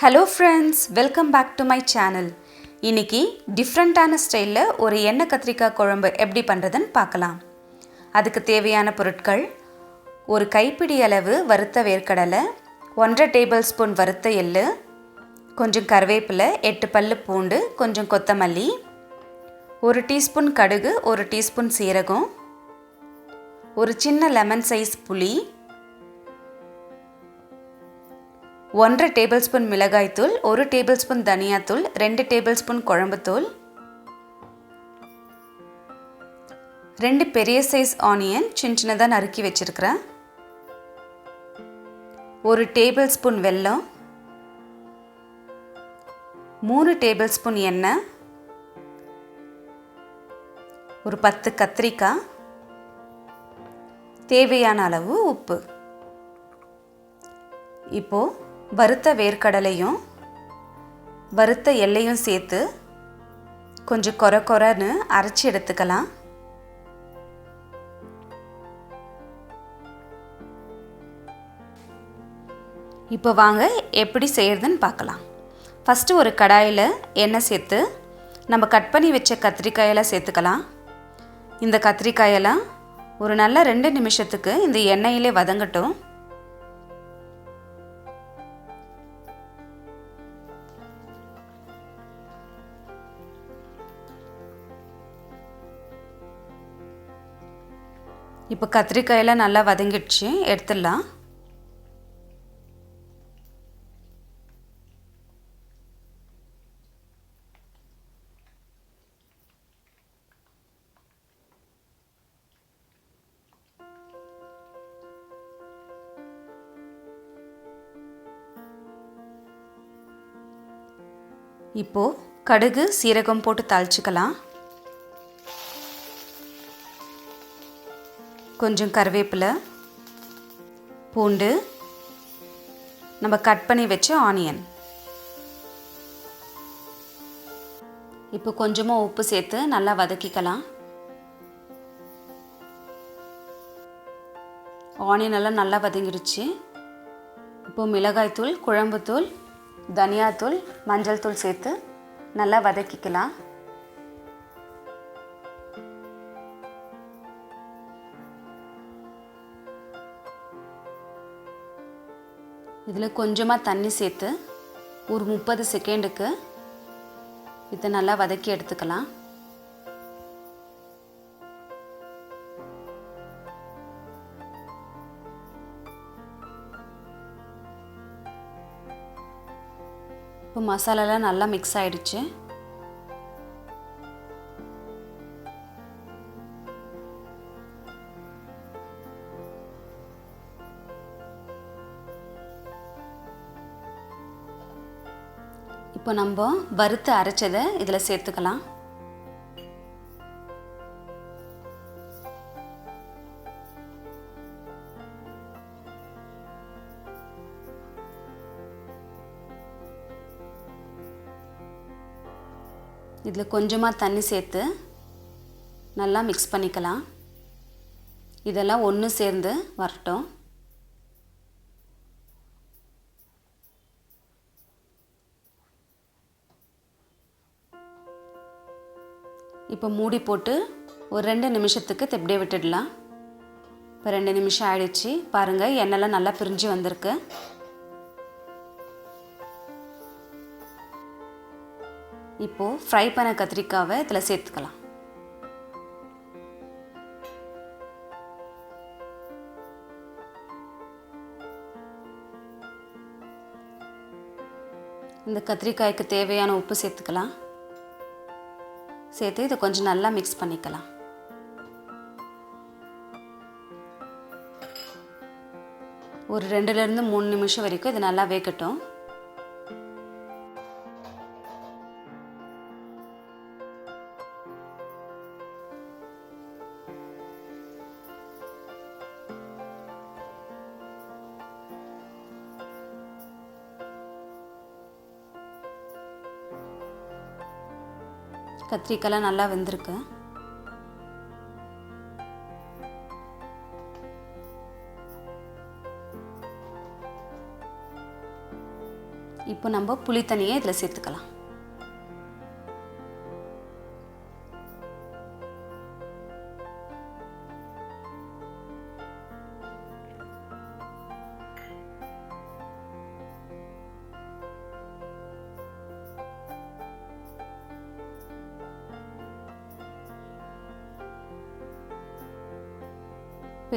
Hello friends, welcome back to my channel. இன்னைக்கு டிஃப்ரெண்டான ஸ்டைல்ல ஒரு எண்ணெய் கத்திரிக்காய் குழம்பு எப்படி பண்றதுன்னு பார்க்கலாம். அதுக்கு தேவையான பொருட்கள்: ஒரு கைப்பிடி அளவு வறுத்த வேர்க்கடலை, 1.5 டேபிள்ஸ்பூன் வறுத்த எள்ளு, கொஞ்சம் கறிவேப்பிலை, 8 பல்லு பூண்டு, கொஞ்சம் கொத்தமல்லி, 1 டீஸ்பூன் கடுகு, 1 டீஸ்பூன் சீரகம், ஒரு சின்ன லெமன் சைஸ் புளி, 1.5 டேபிள்ஸ்பூன் மிளகாய்த்தூள், 1 டேபிள்ஸ்பூன் தனியாத்தூள், 2 டேபிள்ஸ்பூன் குழம்புத்தூள், 2 பெரிய சைஸ் ஆனியன் சின்னதாக நறுக்கி வச்சிருக்கிறேன், 1 டேபிள்ஸ்பூன் வெல்லம், 3 டேபிள்ஸ்பூன் எண்ணெய், ஒரு 10 கத்திரிக்காய், தேவையான அளவு உப்பு. இப்போது வறுத்த வேர்க்கடலையும் வறுத்த எள்ளையும் சேர்த்து கொஞ்சம் கொரன்னு அரைச்சி எடுத்துக்கலாம். இப்போ வாங்க எப்படி செய்யறதுன்னு பார்க்கலாம். ஃபஸ்ட்டு ஒரு கடாயில் எண்ணெய் சேர்த்து நம்ம கட் பண்ணி வச்ச கத்திரிக்காயெல்லாம் சேர்த்துக்கலாம். இந்த கத்திரிக்காயெல்லாம் ஒரு நல்ல 2 நிமிஷத்துக்கு இந்த எண்ணெயிலே வதங்கட்டும். இப்போ கத்திரிக்காயெல்லாம் நல்லா வதங்கிடுச்சு, எடுத்துடலாம். இப்போது கடுகு சீரகம் போட்டு தாளிச்சுக்கலாம். கொஞ்சம் கறிவேப்பிலை, பூண்டு, நம்ம கட் பண்ணி வச்ச ஆனியன். இப்போ கொஞ்சமாக உப்பு சேர்த்து நல்லா வதக்கிக்கலாம். ஆனியன் எல்லாம் நல்லா வதங்கிடுச்சு. இப்போ மிளகாய்த்தூள், குழம்புத்தூள், தனியாத்தூள், மஞ்சள் தூள் சேர்த்து நல்லா வதக்கிக்கலாம். இதில் கொஞ்சமாக தண்ணி சேர்த்து ஒரு 30 செகண்டுக்கு இதை நல்லா வதக்கி எடுத்துக்கலாம். இப்போ மசாலாலாம் நல்லா மிக்ஸ் ஆகிடுச்சு. இப்போ நம்ம வறுத்து அரைச்சதை இதில் சேர்த்துக்கலாம். இதில் கொஞ்சமாக தண்ணி சேர்த்து நல்லா மிக்ஸ் பண்ணிக்கலாம். இதெல்லாம் ஒன்று சேர்ந்து வரட்டும். இப்போ மூடி போட்டு ஒரு 2 நிமிஷத்துக்கு இப்படியே விட்டுடலாம். இப்போ 2 நிமிஷம் ஆயிடுச்சு. பாருங்கள், எண்ணெய்லாம் நல்லா பிரிஞ்சு வந்திருக்கு. இப்போது ஃப்ரை பண்ண கத்திரிக்காவை இதில் சேர்த்துக்கலாம். இந்த கத்திரிக்காய்க்கு தேவையான உப்பு சேர்த்துக்கலாம். சேர்த்து இதை கொஞ்சம் நல்லா மிக்ஸ் பண்ணிக்கலாம். ஒரு 2லேருந்து 3 நிமிஷம் வரைக்கும் இது நல்லா வேகட்டும். கத்திரிக்காய்லாம் நல்லா வெந்திருக்கு. இப்போ நம்ம புளி தண்ணியை இதில் சேர்த்துக்கலாம்.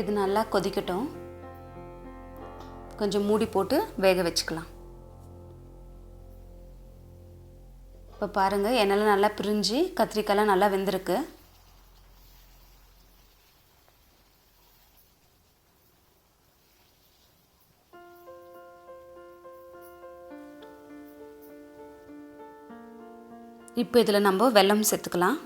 இது நல்லா கொதிக்கட்டும். கொஞ்சம் மூடி போட்டு வேக வச்சுக்கலாம். இப்போ பாருங்கள், எண்ணெய்லாம் நல்லா பிரிஞ்சு கத்திரிக்காயெலாம் நல்லா வெந்திருக்கு. இப்போ இதில் நம்ம வெல்லம் சேர்த்துக்கலாம்.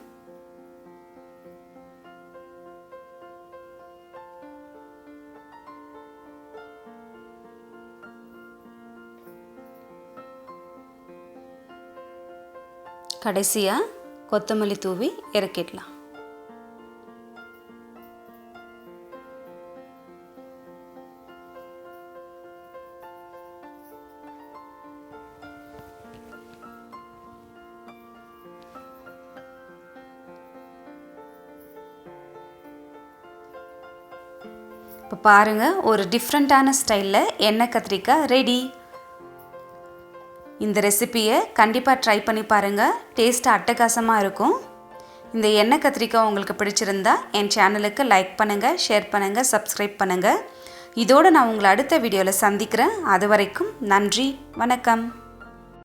கடைசியாக கொத்தமல்லி தூவி இறக்கிடலாம். இப்போ பாருங்கள், ஒரு டிஃப்ரெண்ட்டான ஸ்டைலில் எண்ணெய் கத்திரிக்காய் ரெடி. இந்த ரெசிபியை கண்டிப்பாக ட்ரை பண்ணி பாருங்கள். டேஸ்ட் அட்டகாசமாக இருக்கும். இந்த எண்ணெய் கத்திரிக்காய் உங்களுக்கு பிடிச்சிருந்தா என் சேனலுக்கு லைக் பண்ணுங்கள், ஷேர் பண்ணுங்கள், சப்ஸ்கிரைப் பண்ணுங்கள். இதோடு நான் உங்களை அடுத்த வீடியோவில் சந்திக்கிறேன். அது வரைக்கும் நன்றி, வணக்கம்.